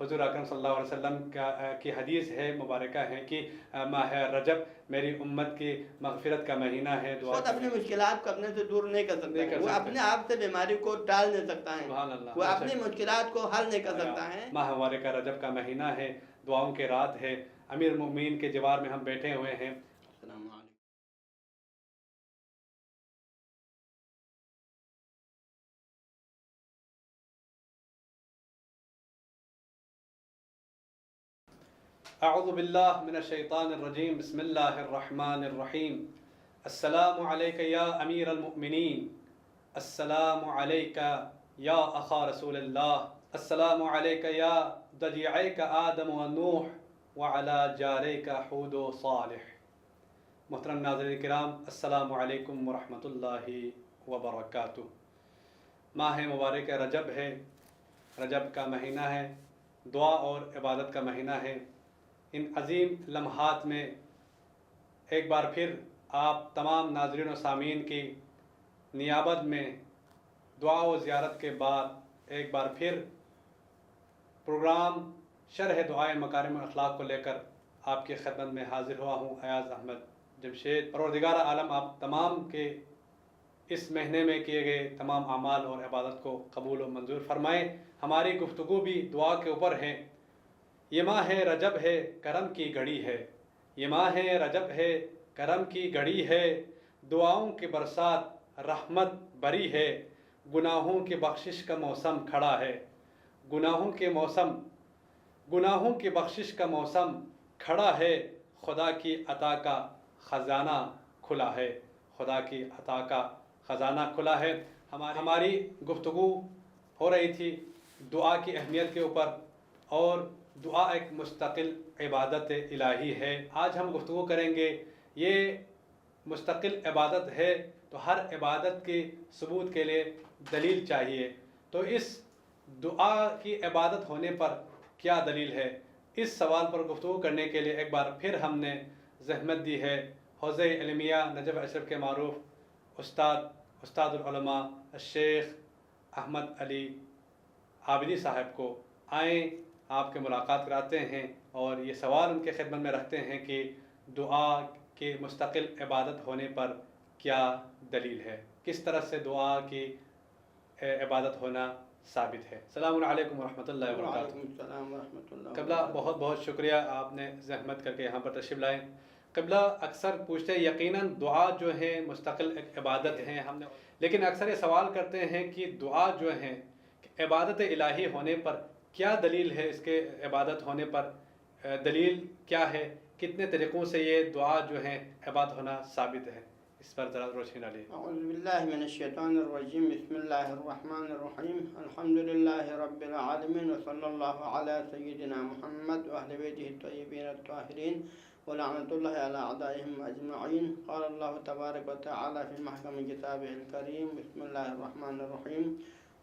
حضور اکرم صلی اللہ علیہ وسلم کی حدیث ہے مبارکہ ہے کہ ماہ رجب میری امت کی مغفرت کا مہینہ ہے. خود اپنی مشکلات کو اپنے سے دور نہیں کر سکتا ہے، وہ اپنے آپ سے بیماری کو ٹال نہیں سکتا ہے، وہ اپنی مشکلات کو حل نہیں کر سکتا ہے. ماہ مبارکہ رجب کا مہینہ ہے، دعاؤں کے رات ہے. امیر المؤمنین کے جوار میں ہم بیٹھے ہوئے ہیں. السلام علیکم. اعوذ باللہ من الشیطان الرجیم. بسم اللہ الرحمن الرحیم. السلام علیک یا امیر المؤمنین، السلام علیک یا اخا رسول اللہ، السلام علیک یا ضجیعیک آدم و نوح وعلی جاریک حود و صالح. محترم ناظرین کرام، السلام علیکم ورحمۃ اللہ وبرکاتہ. ماہ مبارک رجب ہے، رجب کا مہینہ ہے، دعا اور عبادت کا مہینہ ہے. ان عظیم لمحات میں ایک بار پھر آپ تمام ناظرین و سامعین کی نیابت میں دعا و زیارت کے بعد ایک بار پھر پروگرام شرح دعائے مکارم الاخلاق کو لے کر آپ کی خدمت میں حاضر ہوا ہوں. ایاز احمد جمشید. پروردگار عالم آپ تمام کے اس مہینے میں کیے گئے تمام اعمال اور عبادت کو قبول و منظور فرمائیں. ہماری گفتگو بھی دعا کے اوپر ہے. یہ ماہ رجب ہے، کرم کی گھڑی ہے. یہ ماہ رجب ہے، کرم کی گھڑی ہے. دعاؤں کی برسات رحمت بری ہے. گناہوں کی بخشش کا موسم کھڑا ہے. گناہوں کی بخشش کا موسم کھڑا ہے. خدا کی عطا کا خزانہ کھلا ہے. خدا کی عطا کا خزانہ کھلا ہے. ہماری گفتگو ہو رہی تھی دعا کی اہمیت کے اوپر، اور دعا ایک مستقل عبادت الہی ہے. آج ہم گفتگو کریں گے. یہ مستقل عبادت ہے تو ہر عبادت کے ثبوت کے لیے دلیل چاہیے. تو اس دعا کی عبادت ہونے پر کیا دلیل ہے؟ اس سوال پر گفتگو کرنے کے لیے ایک بار پھر ہم نے زحمت دی ہے حوزہ علمیہ نجف اشرف کے معروف استاد العلماء الشیخ احمد علی عابدی صاحب کو. آئیں آپ کے ملاقات کراتے ہیں اور یہ سوال ان کے خدمت میں رکھتے ہیں کہ دعا کے مستقل عبادت ہونے پر کیا دلیل ہے، کس طرح سے دعا کی عبادت ہونا ثابت ہے. السلام علیکم ورحمۃ اللہ وبرکاتہ. وعلیکم السلام ورحمۃ اللہ. قبلہ بہت بہت شکریہ، آپ نے زحمت کر کے یہاں پر تشریف لائیں. قبلہ اکثر پوچھتے ہیں، یقیناً دعا جو ہے مستقل ایک عبادت ہیں ہم نے، لیکن اکثر یہ سوال کرتے ہیں کہ دعا جو ہے عبادت الہی ہونے پر کیا دلیل ہے، اس کے عبادت ہونے پر دلیل کیا ہے، کتنے طریقوں سے یہ دعا جو ہے عبادت ہونا ثابت ہے. اس پر ذرا روشنی ڈالیے. اعوذ باللہ من الشیطان الرجیم. بسم اللہ الرحمن الرحیم. الحمدللہ رب العالمین وصلی اللہ علی سیدنا محمد واہل بیتہ الطیبین الطاہرین ولعنۃ اللہ علی اعدائہم اجمعین. قال اللہ تبارک و تعالی فی محکم کتابہ الکریم. بسم اللہ الرحمن الرحیم.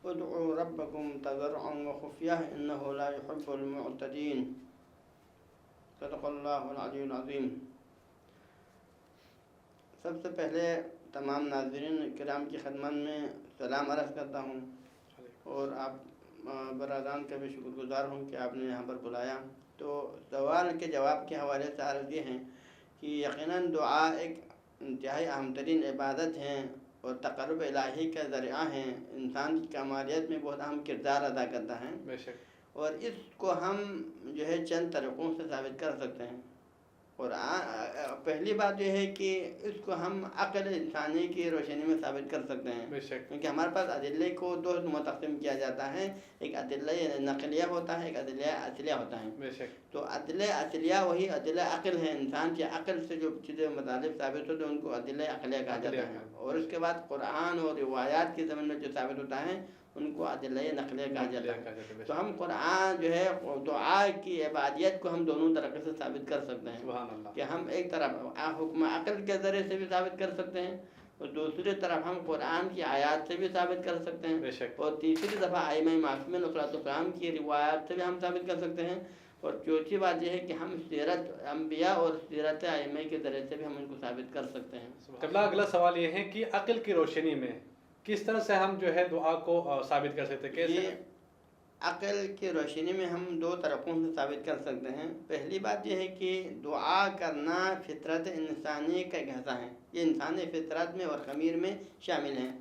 ادعوا ربکم تضرعا وخفیہ انہ لا يحب المعتدین. صدق اللہ العلی العظیم. سب سے پہلے تمام ناظرین کرام کی خدمت میں سلام عرض کرتا ہوں، اور آپ برادران کا بھی شکر گزار ہوں کہ آپ نے یہاں پر بلایا. تو سوال کے جواب کے حوالے سے عرض یہ ہیں کہ یقیناً دعا ایک انتہائی اہم ترین عبادت ہے اور تقرب الہی کا ذریعہ ہے. انسان کی کمالیت میں بہت اہم کردار ادا کرتا ہے. بے شک. اور اس کو ہم جو ہے چند طریقوں سے ثابت کر سکتے ہیں. اور پہلی بات یہ ہے کہ اس کو ہم عقل انسانی کی روشنی میں ثابت کر سکتے ہیں، کیونکہ ہمارے پاس ادلے کو دو متقسم کیا جاتا ہے. ایک ادلہ نقلیہ ہوتا ہے، ایک ادلہ اصلیہ ہوتا ہے. تو ادلہ اصلیہ وہی ادلہ عقل ہے. انسان کی عقل سے جو چیزیں مطالب ثابت ہوتے ہیں ان کو ادلہ عقلیہ کہا جاتا ہے. اور اس کے بعد قرآن اور روایات کے زمین میں جو ثابت ہوتا ہے ان کو ادلہ نقلیہ کہا جاتا ہے. تو ہم قرآن جو ہے دعا کی عبادیت کو ہم دونوں طریقے سے ثابت کر سکتے ہیں، کہ ہم ایک طرف حکم عقل کے ذریعے سے بھی ثابت کر سکتے ہیں، اور دوسری طرف ہم قرآن کی آیات سے بھی ثابت کر سکتے ہیں، اور تیسری دفعہ ائمہ معصومین علیہ السلام کی روایات سے بھی ہم ثابت کر سکتے ہیں. اور چوتھی بات یہ ہے کہ ہم سیرت انبیاء اور سیرت ائمہ کے ذریعے سے بھی ہم ان کو ثابت کر سکتے ہیں. اگلا سوال یہ ہے کہ عقل کی روشنی میں کس طرح سے ہم جو ہے دعا کو ثابت کر سکتے ہیں؟ عقل کی روشنی میں ہم دو طریقوں سے ثابت کر سکتے ہیں۔ پہلی بات یہ ہے کہ دعا کرنا فطرت انسانی کا ایک حصہ ہے، یہ انسانی فطرت میں اور خمیر میں شامل ہیں۔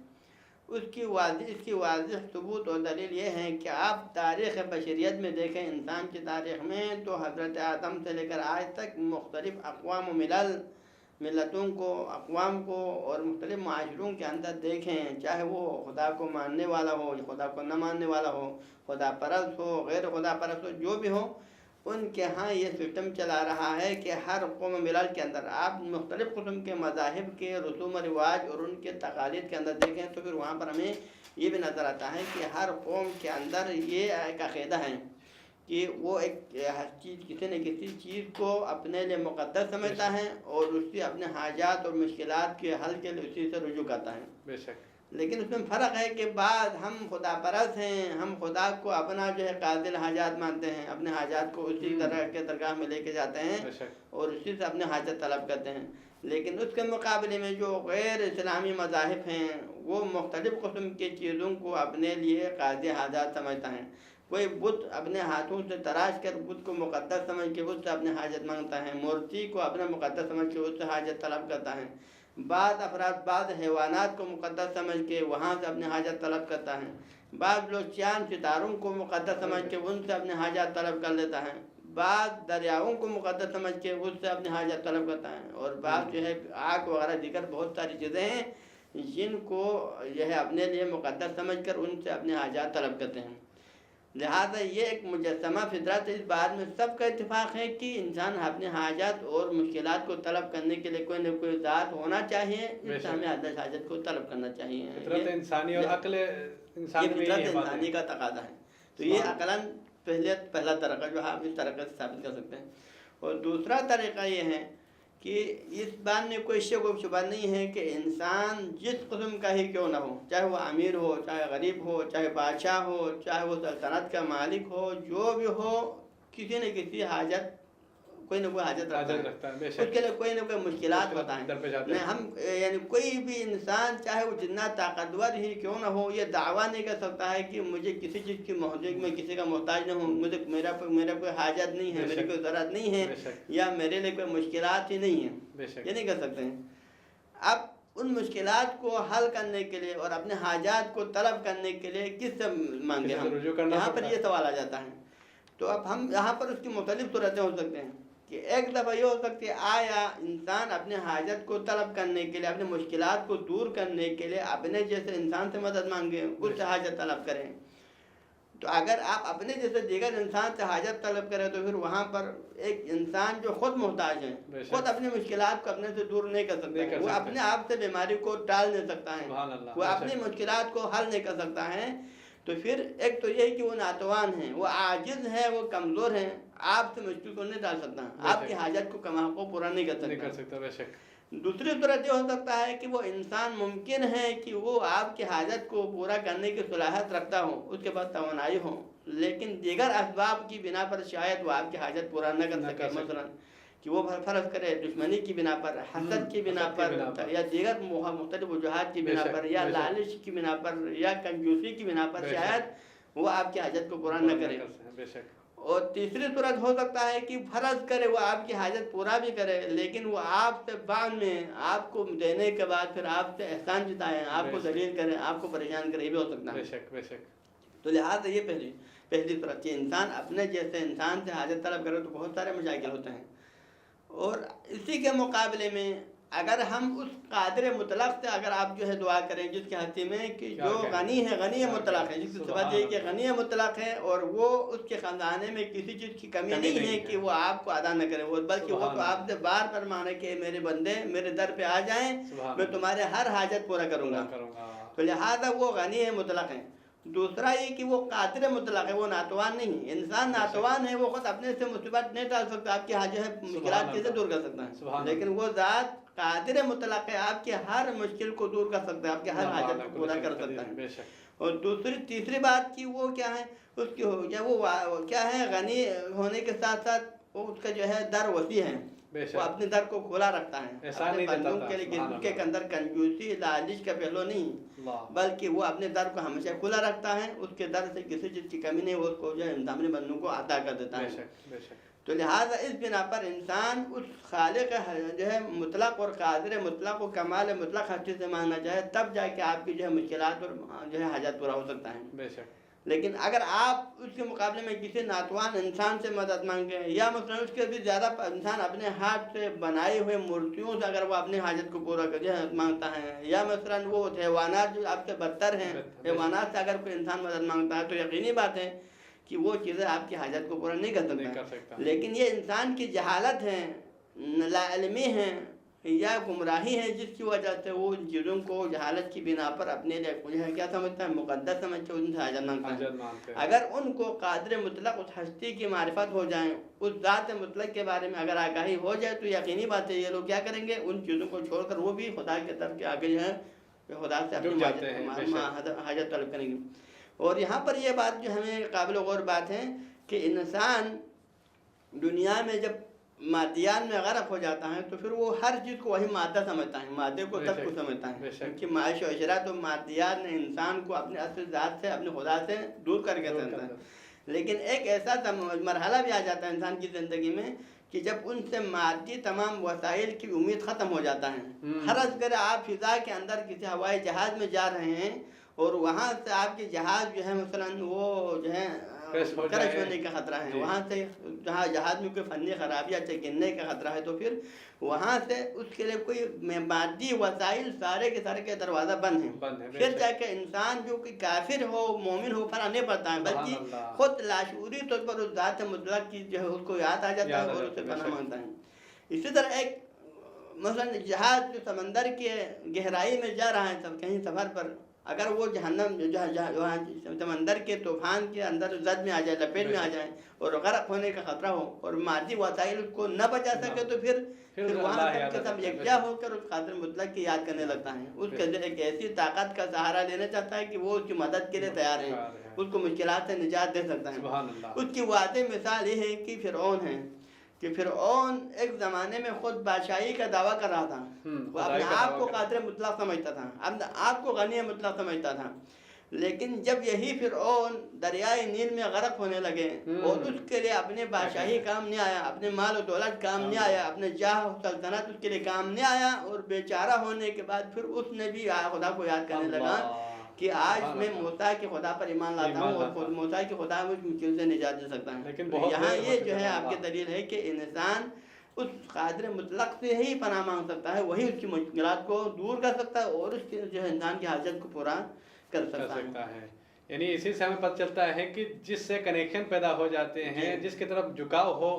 اس کی واضح ثبوت اور دلیل یہ ہے کہ آپ تاریخ بشریت میں دیکھیں، انسان کی تاریخ میں تو حضرت آدم سے لے کر آج تک مختلف اقوام و ملتوں کو، اقوام کو اور مختلف معاشروں کے اندر دیکھیں، چاہے وہ خدا کو ماننے والا ہو یا خدا کو نہ ماننے والا ہو، خدا پرست ہو غیر خدا پرست ہو، جو بھی ہو، ان کے ہاں یہ سسٹم چلا رہا ہے کہ ہر قوم و ملل کے اندر آپ مختلف قسم کے مذاہب کے رسوم و رواج اور ان کے تقالید کے اندر دیکھیں تو پھر وہاں پر ہمیں یہ بھی نظر آتا ہے کہ ہر قوم کے اندر یہ ایک عقیدہ ہے کہ وہ ایک چیز، کسی نہ کسی چیز کو اپنے لیے مقدس سمجھتا ہے اور اس سے اپنے حاجات اور مشکلات کے حل کے لیے اسی سے رجوع کرتا ہے۔ بے شک۔ لیکن اس میں فرق ہے کہ بعد ہم خدا پرست ہیں، ہم خدا کو اپنا جو ہے قاضی الحاجات مانتے ہیں، اپنے حاجات کو اسی طرح کے درگاہ میں لے کے جاتے ہیں اور اسی سے اپنے حاجت طلب کرتے ہیں۔ لیکن اس کے مقابلے میں جو غیر اسلامی مذاہب ہیں وہ مختلف قسم کی چیزوں کو اپنے لیے قاضی حاجات سمجھتا ہے۔ کوئی بت اپنے ہاتھوں سے تراش کر بت کو مقدس سمجھ کے اس سے اپنے حاجت مانگتا ہے، مورتی کو اپنا مقدس سمجھ کے اس سے حاجت طلب کرتا ہے۔ بعض افراد بعض حیوانات کو مقدس سمجھ کے وہاں سے اپنے حاجت طلب کرتا ہے۔ بعض لوگ چاند ستاروں کو مقدس سمجھ کے ان سے اپنے حاجات طلب کر لیتا ہے۔ بعض دریاؤں کو مقدس سمجھ کے اس سے اپنے حاجت طلب کرتا ہے، اور بعض جو ہے آگ وغیرہ دیگر بہت ساری چیزیں ہیں جن کو جو ہے اپنے لیے مقدس سمجھ کر ان سے اپنے حاجات طلب کرتے ہیں۔ لہٰذا یہ ایک مجسمہ فطرت، اس بات میں سب کا اتفاق ہے کہ انسان اپنے حاجات اور مشکلات کو طلب کرنے کے لیے کوئی نہ کوئی ذات ہونا چاہیے جس سے ہمیں حاجت کو طلب کرنا چاہیے۔ فطرت انسانی اور عقل انسانی میں فطرت انسانی کا تقاضا ہے، تو یہ عقلاً پہلا طریقہ جو آپ اس طریقے سے ثابت کر سکتے ہیں۔ اور دوسرا طریقہ یہ ہے کہ اس بات میں کوئی شک و شبہ نہیں ہے کہ انسان جس قسم کا ہی کیوں نہ ہو، چاہے وہ امیر ہو، چاہے غریب ہو، چاہے بادشاہ ہو، چاہے وہ سلطنت کا مالک ہو، جو بھی ہو، کسی نہ کسی حاجت، کوئی نہ کوئی حاجت رکھتا ہے، اس کے لیے کوئی نہ کوئی مشکلات ہوتا ہے۔ ہم یعنی کوئی بھی انسان چاہے وہ جتنا طاقتور ہی کیوں نہ ہو، یہ دعویٰ نہیں کر سکتا ہے کہ مجھے کسی چیز کی میں کسی کا محتاج نہ ہوں، مجھے میرا کوئی حاجت نہیں ہے، میری کوئی ضرورت نہیں ہے، یا میرے لیے کوئی مشکلات ہی نہیں ہیں، یہ نہیں کر سکتے ہیں۔ اب ان مشکلات کو حل کرنے کے لیے اور اپنے حاجات کو طلب کرنے کے لیے کس سے مانگے ہم؟ یہاں پر یہ سوال آ جاتا ہے۔ تو اب ہم یہاں پر اس کی مختلف صورتیں ہو سکتے ہیں کہ ایک دفعہ یہ ہو سکتی ہے آیا انسان اپنے حاجت کو طلب کرنے کے لیے، اپنے مشکلات کو دور کرنے کے لیے اپنے جیسے انسان سے مدد مانگیں، اس سے حاجت طلب کریں۔ تو اگر آپ اپنے جیسے دیگر انسان سے حاجت طلب کریں تو پھر وہاں پر ایک انسان جو خود محتاج ہے، خود اپنی مشکلات کو اپنے سے دور نہیں کر سکتا، وہ اپنے آپ سے بیماری کو ٹال نہیں سکتا ہے، وہ اپنی مشکلات کو حل نہیں کر سکتا ہے، تو پھر ایک تو یہ کہ وہ ناتوان ہیں، وہ عاجز ہیں، وہ کمزور ہیں، آپ سے مشکل کو نہیں ڈال سکتا، آپ کی حاجت کو کما کو پورا نہیں کر سکتا۔ دوسری صورت یہ ہو سکتا ہے کہ وہ انسان ممکن ہے کہ وہ آپ کی حاجت کو پورا کرنے کی صلاحیت رکھتا ہو، اس کے بعد توانائی ہو، لیکن دیگر اسباب کی بنا پر شاید وہ آپ کی حاجت پورا نہ کر سکے، مثلا کہ وہ فرض کرے دشمنی کی بنا پر، حسد کی بنا پر، یا دیگر مختلف وجوہات کی بنا پر، یا لالچ کی بنا پر، یا کنجوسی کی بنا پر شاید وہ آپ کی حاجت کو پورا نہ کرے۔ اور تیسری صورت ہو سکتا ہے کہ فرض کرے وہ آپ کی حاجت پورا بھی کرے، لیکن وہ آپ سے بعد میں آپ کو دینے کے بعد پھر آپ سے احسان جتائیں، آپ کو ذلیل کریں، آپ کو پریشان کریں، یہ بھی ہو سکتا ہے۔ تو لہٰذا یہ پہلی صورت کہ انسان اپنے جیسے انسان سے حاجت طلب کرے تو بہت سارے مشاکل ہوتے ہیں۔ اور اسی کے مقابلے میں اگر ہم اس قادر مطلق سے اگر آپ جو ہے دعا کریں جس کے حصے میں کہ جو غنی ہے، غنی مطلق ہے، جس کی صفت یہ کہ غنی مطلق ہے اور وہ اس کے خزانے میں کسی چیز کی کمی نہیں ہے کہ وہ آپ کو ادا نہ کرے، بلکہ وہ تو آپ سے بار بار مانے کہ میرے بندے میرے در پہ آ جائیں، میں تمہارے ہر حاجت پورا کروں گا، تو لہٰذا وہ غنی مطلق ہے۔ دوسرا یہ کہ وہ قادر مطلق ہے، وہ ناتوان نہیں، انسان ناتوان ہے، وہ خود اپنے سے مصیبت نہیں ڈال سکتا، آپ کی جو ہے مشکلات کیسے دور کر سکتا ہے، لیکن وہ ذات قادر مطلق ہے، آپ کی ہر مشکل کو دور کر سکتا ہے، آپ کی ہر حاجت کو پورا کر سکتا ہے۔ اور تیسری بات کہ وہ کیا ہے، اس کی وہ کیا ہے، غنی ہونے کے ساتھ ساتھ وہ اس کا جو ہے در وسیع ہے، وہ اپنے در کو کھلا رکھتا ہے اپنے بندوں کے لیے، جن کے اندر کنجوسی لالچ کا پہلو نہیں، بلکہ وہ اپنے در کو ہمیشہ کھلا رکھتا ہے، اس کے در سے کسی چیز کی کمی نہیں، وہ اس کو جو ہے اپنے بندوں کو عطا کر دیتا ہے۔ تو لہٰذا اس بنا پر انسان اس خالق جو ہے مطلق اور قادر مطلق و کمال مطلق ہستی سے مانگنا چاہے، تب جا کے آپ کی جو ہے مشکلات اور جو ہے حاجت پورا ہو سکتا ہے۔ لیکن اگر آپ اس کے مقابلے میں کسی ناتوان انسان سے مدد مانگیں، یا مثلا اس کے بھی زیادہ انسان اپنے ہاتھ سے بنائے ہوئے مورتیوں سے اگر وہ اپنی حاجت کو پورا کر مانگتا ہے، یا مثلا وہ حیوانات جو آپ سے بدتر ہیں، حیوانات سے اگر کوئی انسان مدد مانگتا ہے، تو یقینی بات ہے کہ وہ چیزیں آپ کی حاجت کو پورا نہیں کر سکتا۔ لیکن یہ انسان کی جہالت ہے، لا علمی ہے یا گمراہی ہے، جس کی وجہ سے وہ ان چیزوں کو جہالت کی بنا پر اپنے لیے جو ہے کیا سمجھتا ہے، مقدس سمجھتا ہے، ان سے حاجت مانگتا ہے۔ اگر ان کو قادر مطلق اس ہستی کی معرفت ہو جائیں، اس ذات مطلق کے بارے میں اگر آگاہی ہو جائے، تو یقینی بات ہے یہ لوگ کیا کریں گے، ان چیزوں کو چھوڑ کر وہ بھی خدا کے طرف کے آگے جو ہے خدا سے اپنی حاجت طلب کریں گے۔ اور یہاں پر یہ بات جو ہمیں قابل غور بات ہے کہ انسان دنیا میں جب مادیات میں غرق ہو جاتا ہے، تو پھر وہ ہر چیز کو وہی مادہ سمجھتا ہے، مادے کو سب کچھ سمجھتا ہے، کیونکہ معاش و عشرت و مادیات نے انسان کو اپنے اصل ذات سے، اپنے خدا سے دور کر کے رکھتا ہے۔ لیکن ایک ایسا مرحلہ بھی آ جاتا ہے انسان کی زندگی میں کہ جب ان سے مادی تمام وسائل کی امید ختم ہو جاتا ہے۔ فرض کرے آپ فضا کے اندر کسی ہوائی جہاز میں جا رہے ہیں، اور وہاں سے آپ کی جہاز جو ہے مثلا وہ جو ہے کرش ہونے کا خطرہ ہے، وہاں سے جہاں جہاز میں کوئی فنی خرابی یا گرنے کا خطرہ ہے، تو پھر وہاں سے اس کے لیے کوئی مادی وسائل سارے کے سارے کے دروازہ بند ہیں۔ پھر جا کے انسان جو کہ کافر ہو مومن ہو فرق نہیں پڑتا ہے، بلکہ خود لاشعوری طور پر اس ذات مطلق کی جو ہے اس کو یاد آ جاتا ہے اور اسے پناہ مانگتا ہے۔ اسی طرح ایک مثلا جہاز جو سمندر کے گہرائی میں جا رہا ہے کہیں سفر پر، اگر وہ جہنم سمندر کے طوفان کے اندر زد میں آ جائے، لپیٹ میں آ جائے اور غرق ہونے کا خطرہ ہو، اور مادی وسائل اس کو نہ بچا سکے، تو پھر وہاں سب کے سب یکجا ہو کر اس قادر مطلق کی یاد کرنے لگتا ہے، اس کے ایک ایسی طاقت کا سہارا لینا چاہتا ہے کہ وہ اس کی مدد کے لیے تیار ہے، اس کو مشکلات سے نجات دے سکتا ہے۔ اس کی واضح مثال یہ ہے کہ فرعون ہے، کہ فرعون ایک زمانے میں خود بادشاہی کا دعویٰ کر رہا تھا، وہ اپنے آپ کو قادر مطلق سمجھتا تھا، اپنے آپ کو غنی مطلق سمجھتا تھا، لیکن جب یہی فرعون دریائے نیل میں غرق ہونے لگے اور اس کے لیے اپنے بادشاہی کام نہیں آیا، اپنے مال و دولت کام نہیں آیا، اپنے جاہ و سلطنت اس کے لیے کام نہیں آیا، اور بیچارہ ہونے کے بعد پھر اس نے بھی خدا کو یاد کرنے لگا کہ آج میں موسیٰ کے خدا پر ایمان لاتا ہوں، اور موسیٰ کے خدا مجھ مشکل سے نجات دے سکتا ہے۔ یہاں یہ جو ہے آپ کی دلیل ہے کہ انسان اس قادر مطلق سے ہی پناہ مانگ سکتا ہے، وہی اس کی مشکلات کو دور کر سکتا ہے اور اس کے جو ہے انسان کی حاجت کو پورا کر سکتا ہے۔ یعنی اسی سے ہمیں پتہ چلتا ہے کہ جس سے کنیکشن پیدا ہو جاتے ہیں، جس کی طرف جھکاؤ ہو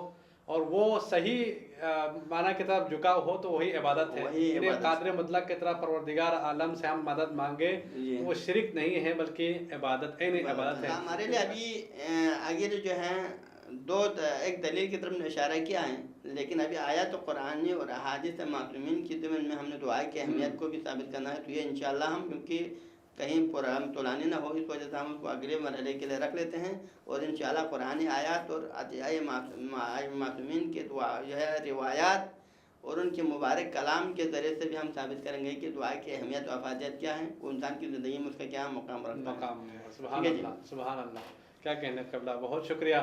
اور وہ صحیح معنی کی طرف جھکاؤ ہو، تو وہی عبادت ہے۔ یعنی قادر مطلق کی طرف پروردگار عالم سے ہم مدد مانگے، وہ شرک نہیں ہے بلکہ عبادت عبادت ہے۔ ہمارے لیے ابھی آگے جو ہے ایک دلیل کی طرف اشارہ کیا ہے، لیکن ابھی آیات قرآنی اور احادیث معصومین کی ضمن میں ہم نے دعا کی اہمیت کو بھی ثابت کرنا ہے، تو یہ انشاءاللہ ہم کیونکہ کہیں پروگرام طولانی نہ ہو، اس وجہ سے ہم اس کو اگلے مرحلے کے لیے رکھ لیتے ہیں، اور انشاءاللہ قرآنی آیات اور ادعیاء معصومین کے دعا جو ہے روایات اور ان کے مبارک کلام کے ذریعے سے بھی ہم ثابت کریں گے کہ دعا کی اہمیت و افادیت کیا ہے، وہ انسان کی زندگی میں اس کا کیا مقام رکھتا ہے۔ سبحان اللہ، سبحان اللہ، کیا کہنے قبلہ، بہت شکریہ،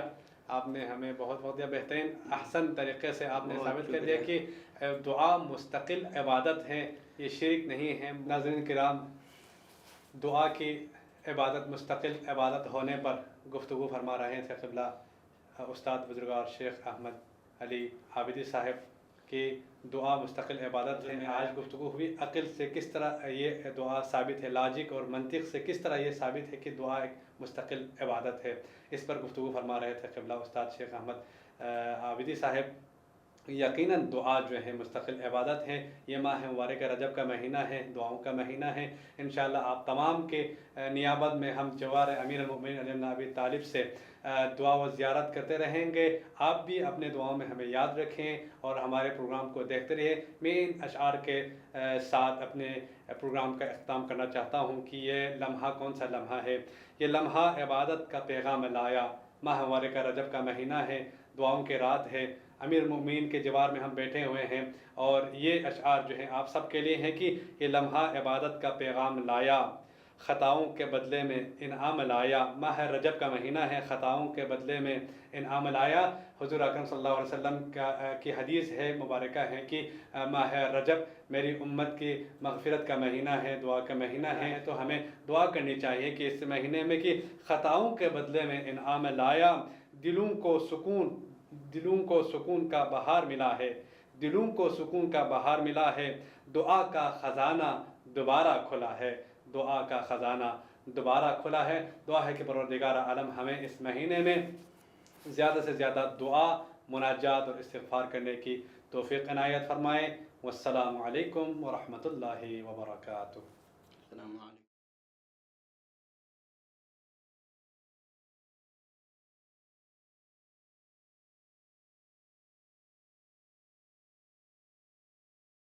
آپ نے ہمیں بہت بہترین احسن طریقے سے آپ نے ثابت کر دیا کہ دعا مستقل عبادت ہے، یہ شرک نہیں ہے۔ ناظرین کرام، دعا کی عبادت مستقل عبادت ہونے پر گفتگو فرما رہے تھے قبلہ استاد بزرگوار شیخ احمد علی عابدی صاحب کی دعا مستقل عبادت ہے۔ آج گفتگو ہوئی عقل سے کس طرح یہ دعا ثابت ہے، لاجک اور منطق سے کس طرح یہ ثابت ہے کہ دعا ایک مستقل عبادت ہے، اس پر گفتگو فرما رہے تھے قبلہ استاد شیخ احمد عابدی صاحب۔ یقیناً دعا جو ہے مستقل عبادت ہے۔ یہ ماہ مبارک رجب کا مہینہ ہے، دعاؤں کا مہینہ ہے۔ انشاءاللہ آپ تمام کے نیابت میں ہم جوار امیر المؤمنین علی بن ابی طالب سے دعا و زیارت کرتے رہیں گے۔ آپ بھی اپنے دعاؤں میں ہمیں یاد رکھیں اور ہمارے پروگرام کو دیکھتے رہیں۔ میں ان اشعار کے ساتھ اپنے پروگرام کا اختتام کرنا چاہتا ہوں کہ یہ لمحہ کون سا لمحہ ہے؟ یہ لمحہ عبادت کا پیغام لایا، ماہ مبارکہ رجب کا مہینہ ہے، دعاؤں کے رات ہے، امیر المؤمنین کے جوار میں ہم بیٹھے ہوئے ہیں، اور یہ اشعار جو ہیں آپ سب کے لیے ہیں کہ یہ لمحہ عبادت کا پیغام لایا، خطاؤں کے بدلے میں انعام لایا۔ ماہ رجب کا مہینہ ہے، خطاؤں کے بدلے میں انعام لایا۔ حضور اکرم صلی اللہ علیہ وسلم کی حدیث ہے، مبارکہ ہے کہ ماہ رجب میری امت کی مغفرت کا مہینہ ہے، دعا کا مہینہ ہے، تو ہمیں دعا کرنی چاہیے کہ اس مہینے میں کہ خطاؤں کے بدلے میں انعام لایا، دلوں کو سکون کا بہار ملا ہے، دلوں کو سکون کا بہار ملا ہے، دعا کا خزانہ دوبارہ کھلا ہے، دعا کا خزانہ دوبارہ کھلا ہے۔ دعا ہے کہ پروردگار عالم ہمیں اس مہینے میں زیادہ سے زیادہ دعا، مناجات اور استغفار کرنے کی توفیق عنایت فرمائے۔ والسلام علیکم ورحمۃ اللہ وبرکاتہ۔ السلام علیکم۔